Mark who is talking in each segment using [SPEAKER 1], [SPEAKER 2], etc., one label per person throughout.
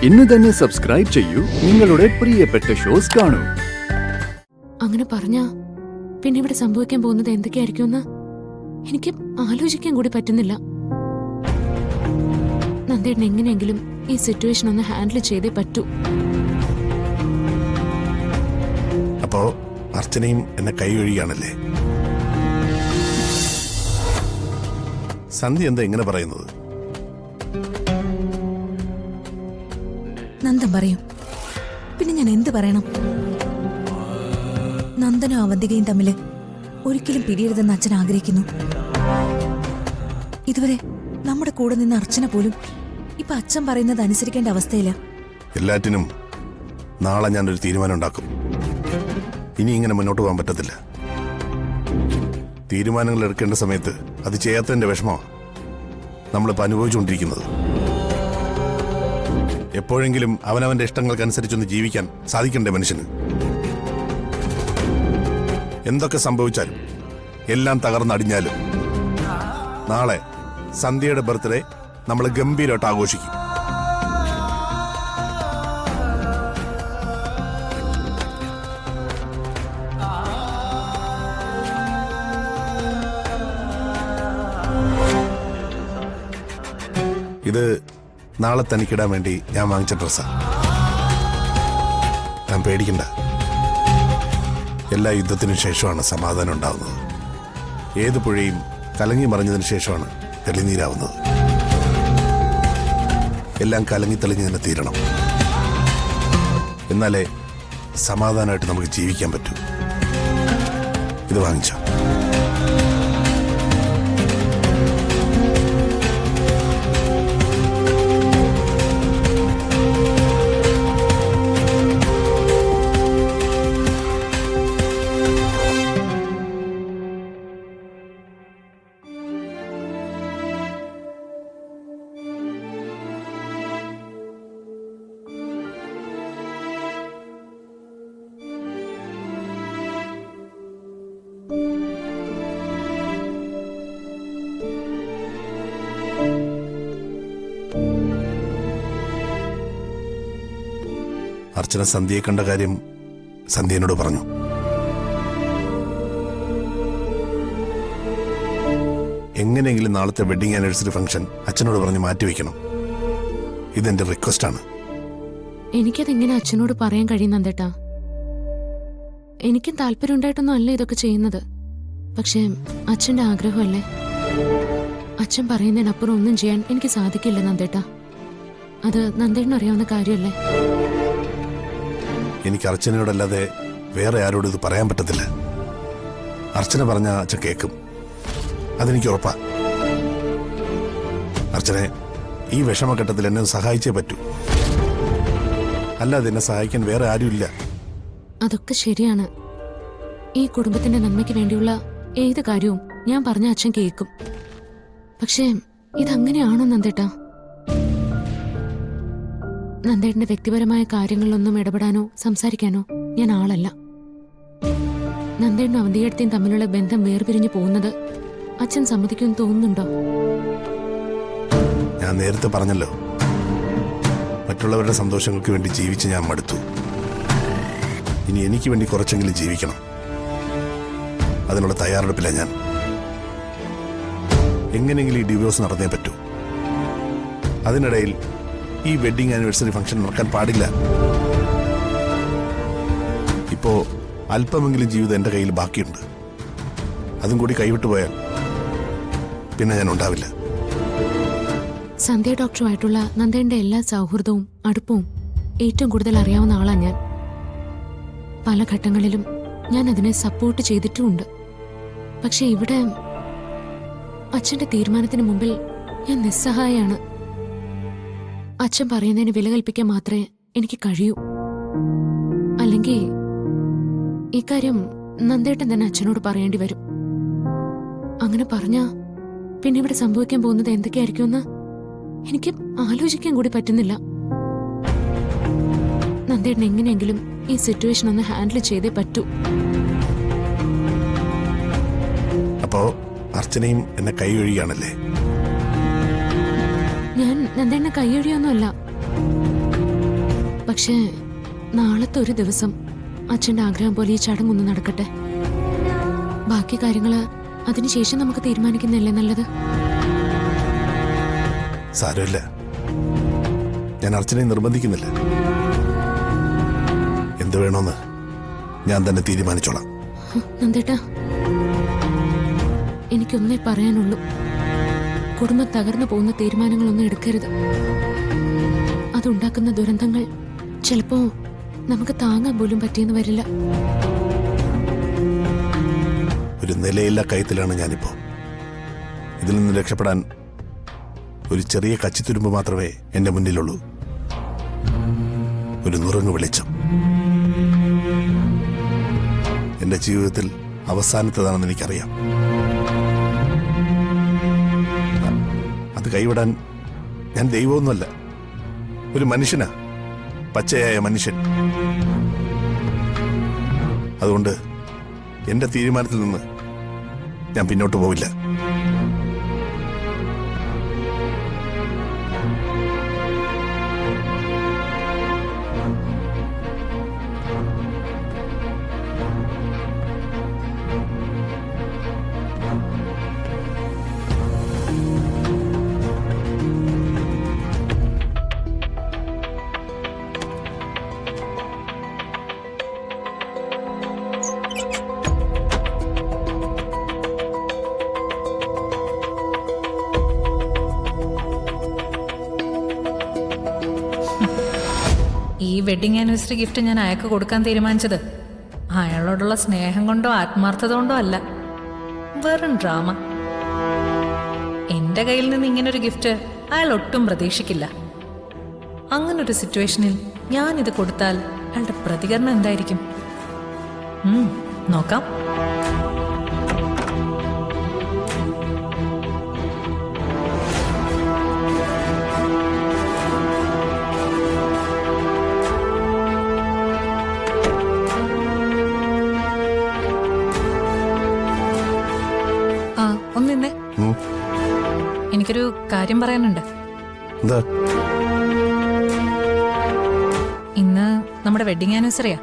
[SPEAKER 1] ഇന്ന് തന്നെ സബ്സ്ക്രൈബ് ചെയ്യൂ, നിങ്ങളുടെ പ്രിയപ്പെട്ട ഷോസ് കാണൂ.
[SPEAKER 2] അങ്ങനെ പറഞ്ഞ പിന്നെ ഇവിടെ സംഭവിക്കാൻ പോകുന്നത് എന്തൊക്കെയായിരിക്കുമെന്ന് എനിക്ക് ആലോചിക്കാൻ കൂടി പറ്റുന്നില്ല. നന്ദേട്ടൻ എങ്ങനെയെങ്കിലും ഈ സിറ്റുവേഷൻ ഒന്ന് ഹാൻഡിൽ ചെയ്തേ പറ്റൂ.
[SPEAKER 3] അപ്പോ അർച്ചനയും എന്നെ കൈയൊഴിയാണല്ലേ? സന്ധ്യ എന്താ ഇങ്ങനെ പറയുന്നത്?
[SPEAKER 4] നന്ദൻ പറയും, പിന്നെ ഞാൻ എന്ത് പറയണം? നന്ദനും അവന്തികയും തമ്മില് ഒരിക്കലും പിരിയരുതെന്ന് അച്ഛൻ ആഗ്രഹിക്കുന്നു. ഇതുവരെ നമ്മുടെ കൂടെ നിന്ന് അർച്ചന പോലും ഇപ്പൊ അച്ഛൻ പറയുന്നത് അനുസരിക്കേണ്ട അവസ്ഥയില്ല.
[SPEAKER 3] എല്ലാറ്റിനും നാളെ ഞാനൊരു തീരുമാനം ഉണ്ടാക്കും. ഇനി ഇങ്ങനെ മുന്നോട്ട് പോകാൻ പറ്റത്തില്ല. തീരുമാനങ്ങൾ എടുക്കേണ്ട സമയത്ത് അത് ചെയ്യാത്തതിന്റെ വിഷമമാണ് നമ്മളിപ്പോൾ അനുഭവിച്ചുകൊണ്ടിരിക്കുന്നത്. എപ്പോഴെങ്കിലും അവനവന്റെ ഇഷ്ടങ്ങൾക്കനുസരിച്ചൊന്ന് ജീവിക്കാൻ സാധിക്കണ്ടേ മനുഷ്യന്? എന്തൊക്കെ സംഭവിച്ചാലും എല്ലാം തകർന്നടിഞ്ഞാലും നാളെ സന്ധ്യയുടെ ബർത്ത്ഡേ നമ്മൾ ഗംഭീരമായിട്ട് ആഘോഷിക്കും. ഇത് നാളെ തനിക്കിടാൻ വേണ്ടി ഞാൻ വാങ്ങിച്ച ഡ്രസ്സാ. ഞാൻ പേടിക്കണ്ട. എല്ലാ യുദ്ധത്തിനും ശേഷമാണ് സമാധാനം ഉണ്ടാവുന്നത്. ഏത് പുഴയും കലങ്ങി മറിഞ്ഞതിന് ശേഷമാണ് തെളിനീരാവുന്നത്. എല്ലാം കലങ്ങി തെളിഞ്ഞ് തന്നെ തീരണം. എന്നാലേ സമാധാനമായിട്ട് നമുക്ക് ജീവിക്കാൻ പറ്റൂ. ഇത് വാങ്ങിച്ചോ. അർച്ചന സന്ധ്യയെ കണ്ട കാര്യം സന്ധ്യനോട് പറഞ്ഞു. എങ്ങനെയെങ്കിലും നാളത്തെ വെഡിങ് ആനിവേഴ്സറി ഫംഗ്ഷൻ അച്ഛനോട് പറഞ്ഞ് മാറ്റിവെക്കണം. ഇതെന്റെ റിക്വസ്റ്റാണ്.
[SPEAKER 2] എനിക്കതെങ്ങനെ അച്ഛനോട് പറയാൻ കഴിയും നന്ദേട്ടാ? എനിക്കും താല്പര്യം ഉണ്ടായിട്ടൊന്നും അല്ല ഇതൊക്കെ ചെയ്യുന്നത്. പക്ഷേ അച്ഛന്റെ ആഗ്രഹമല്ലേ. അച്ഛൻ പറയുന്നതിനപ്പുറം ഒന്നും ചെയ്യാൻ എനിക്ക് സാധിക്കില്ല നന്ദേട്ടാ. അത് നന്ദേട്ടന് അറിയാവുന്ന കാര്യമല്ലേ.
[SPEAKER 3] എനിക്ക് അർച്ചനയോടല്ലാതെ വേറെ ആരോടും ഇത് പറയാൻ പറ്റത്തില്ല. അർച്ചന പറഞ്ഞ അച്ഛൻ കേൾക്കും, അതെനിക്ക് ഉറപ്പാ. അർച്ചനെ ഈ വിഷമഘട്ടത്തിൽ എന്നെ സഹായിച്ചേ പറ്റൂ. അല്ലാതെ എന്നെ സഹായിക്കാൻ വേറെ ആരുമില്ല.
[SPEAKER 2] അതൊക്കെ ശരിയാണ്. ഈ കുടുംബത്തിന്റെ നന്മയ്ക്ക് വേണ്ടിയുള്ള ഏത് കാര്യവും ഞാൻ പറഞ്ഞ അച്ഛൻ കേൾക്കും. പക്ഷേ ഇതങ്ങനെയാണോ നന്ദേട്ടാ? നന്ദേട്ടന്റെ വ്യക്തിപരമായ കാര്യങ്ങളിലൊന്നും ഇടപെടാനോ സംസാരിക്കാനോ ഞാൻ ആളല്ല. നന്ദേട്ടനും അവന്തികേടത്തെയും തമ്മിലുള്ള ബന്ധം വേർപിരിഞ്ഞു പോകുന്നത് അച്ഛൻ സമ്മതിക്കുമെന്ന് തോന്നുന്നുണ്ടോ?
[SPEAKER 3] ഞാൻ നേരത്തെ പറഞ്ഞല്ലോ, മറ്റുള്ളവരുടെ സന്തോഷങ്ങൾക്ക് വേണ്ടി ജീവിച്ച് ഞാൻ മടുത്തു. ഇനി എനിക്ക് വേണ്ടി കുറച്ചെങ്കിലും ജീവിക്കണം. അതിനുള്ള തയ്യാറെടുപ്പില്ല ഞാൻ. എങ്ങനെയെങ്കിലും ഈ ഡിവോഴ്സ് നടന്നേ പറ്റൂ. അതിനിടയിൽ ഈ വെഡിങ് ആനിവേഴ്സറി ഫംഗ്ഷൻ നടക്കാൻ പാടില്ല. ഇപ്പോ അല്പമെങ്കിലും ജീവിതം എന്റെ കയ്യിൽ ബാക്കിയുണ്ട്. അതും കൂടി കൈവിട്ടു പോയാൽ പിന്നെ ഞാൻ ഉണ്ടാവില്ല.
[SPEAKER 2] സന്ധ്യ ഡോക്ടറുമായിട്ടുള്ള നന്ദേന്റെ എല്ലാ സൗഹൃദവും അടുപ്പവും ഏറ്റവും കൂടുതൽ അറിയാവുന്ന ആളാണ് ഞാൻ. പല ഘട്ടങ്ങളിലും ഞാൻ അതിനെ സപ്പോർട്ട് ചെയ്തിട്ടുമുണ്ട്. പക്ഷെ ഇവിടെ അച്ഛന്റെ തീരുമാനത്തിന് മുമ്പിൽ ഞാൻ നിസ്സഹായാണ്. അച്ഛൻ പറയുന്നതിന് വില കൽപ്പിക്കാൻ മാത്രമേ എനിക്ക് കഴിയൂ. അല്ലെങ്കിൽ ഇക്കാര്യം നന്ദേട്ടൻ തന്നെ അച്ഛനോട് പറയേണ്ടി വരും. അങ്ങനെ പറഞ്ഞാ പിന്നെ ഇവിടെ സംഭവിക്കാൻ പോകുന്നത് എന്തൊക്കെയായിരിക്കുമെന്ന് എനിക്ക് ആലോചിക്കാൻ കൂടി പറ്റുന്നില്ല. നന്ദേട്ടൻ എങ്ങനെയെങ്കിലും ഈ സിറ്റുവേഷൻ ഒന്ന് ഹാൻഡിൽ ചെയ്തേ പറ്റൂ.
[SPEAKER 3] അപ്പോ അർച്ചനയും എന്നെ കൈയൊഴിയാണല്ലേ?
[SPEAKER 2] ഞാൻ നന്ദേട്ടനെ കൈയൊഴിയൊന്നുമല്ല. പക്ഷേ നാളത്തെ ഒരു ദിവസം അച്ഛൻ്റെ ആഗ്രഹം പോലെ ഈ ചടങ്ങൊന്ന് നടക്കട്ടെ. ബാക്കി കാര്യങ്ങള് അതിനുശേഷം നമുക്ക് തീരുമാനിക്കുന്നല്ലേ നല്ലത്.
[SPEAKER 3] സാരമില്ല, ഞാൻ അർച്ചനയെ നിർബന്ധിക്കുന്നില്ല. എന്ത് വേണമെന്ന് ഞാൻ തന്നെ തീരുമാനിച്ചോളാം.
[SPEAKER 2] നന്ദേട്ടാ, എനിക്കൊന്നേ പറയാനുള്ളൂ. കുടുംബം തകർന്നു പോകുന്ന തീരുമാനങ്ങളൊന്നും എടുക്കരുത്. അതുണ്ടാക്കുന്ന ദുരന്തങ്ങൾ ചിലപ്പോ നമുക്ക് താങ്ങാൻ പോലും പറ്റിയെന്ന് വരില്ല.
[SPEAKER 3] ഒരു നിലയില്ല കയത്തിലാണ് ഞാനിപ്പോ. ഇതിൽ നിന്ന് രക്ഷപ്പെടാൻ ഒരു ചെറിയ കച്ചിത്തുരുമ്പ് മാത്രമേ എന്റെ മുന്നിലുള്ളൂ. ഒരു നുറങ്ങ് വെളിച്ചം. എന്റെ ജീവിതത്തിൽ അവസാനത്തേതാണെന്ന് എനിക്കറിയാം. അത് കൈവിടാൻ ഞാൻ ദൈവമൊന്നുമല്ല, ഒരു മനുഷ്യനാ, പച്ചയായ മനുഷ്യൻ. അതുകൊണ്ട് എന്റെ തീരുമാനത്തിൽ നിന്ന് ഞാൻ പിന്നോട്ട് പോവില്ല.
[SPEAKER 5] ഈ വെഡിങ് ആനിവേഴ്സറി ഗിഫ്റ്റ് ഞാൻ അയാൾക്ക് കൊടുക്കാൻ തീരുമാനിച്ചത് അയാളോടുള്ള സ്നേഹം കൊണ്ടോ ആത്മാർത്ഥത കൊണ്ടോ അല്ല, വെറും ഡ്രാമ. എന്റെ കയ്യിൽ നിന്ന് ഇങ്ങനൊരു ഗിഫ്റ്റ് അയാൾ ഒട്ടും പ്രതീക്ഷിക്കില്ല. അങ്ങനൊരു സിറ്റുവേഷനിൽ ഞാൻ ഇത് കൊടുത്താൽ അയാളുടെ പ്രതികരണം എന്തായിരിക്കും? നോക്കാം. ഒന്നിന്നേ, എനിക്കൊരു കാര്യം പറയാനുണ്ട്.
[SPEAKER 3] എന്താ?
[SPEAKER 5] ഇന്ന് നമ്മുടെ വെഡിങ് ആനിവേഴ്സറിയാ.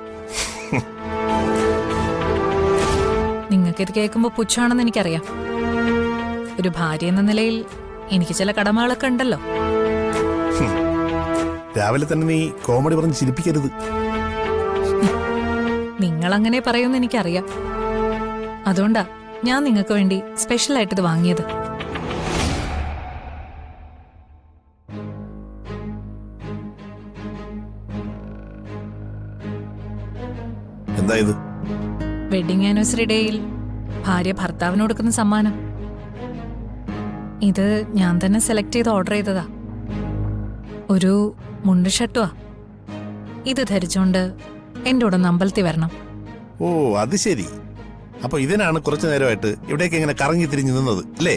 [SPEAKER 5] നിങ്ങൾക്കിത് കേൾക്കുമ്പോ പുച്ഛമാണെന്ന് എനിക്കറിയാം. ഒരു ഭാര്യ എന്ന നിലയിൽ എനിക്ക് ചില കടമകളൊക്കെ ഉണ്ടല്ലോ.
[SPEAKER 3] രാവിലെ തന്നെ നീ കോമഡി പറഞ്ഞ് ചിരിപ്പിക്കരുത്.
[SPEAKER 5] നിങ്ങൾ അങ്ങനെ പറയുമെന്ന് എനിക്കറിയാം. അതുകൊണ്ടാ ഞാൻ നിങ്ങൾക്ക് വേണ്ടി സ്പെഷ്യലായിട്ട് ഇത് വാങ്ങിയത്.
[SPEAKER 3] എന്താ ഇത്?
[SPEAKER 5] വെഡിങ് ആനിവേഴ്സറി ഡേയിൽ ഭാര്യ ഭർത്താവിന് കൊടുക്കുന്ന സമ്മാനം. ഇത് ഞാൻ തന്നെ സെലക്ട് ചെയ്ത് ഓർഡർ ചെയ്തതാ. ഒരു മുണ്ട് ഷർട്ടുവാ. ഇത് ധരിച്ചുകൊണ്ട് എൻ്റെ കൂടെ അമ്പലത്തിൽ വരണം.
[SPEAKER 3] ഓ, അത് ശരി. അപ്പൊ ഇതിനാണ് കുറച്ചു നേരമായിട്ട് ഇവിടേക്ക് ഇങ്ങനെ കറങ്ങി തിരിഞ്ഞു നിന്നത് അല്ലേ?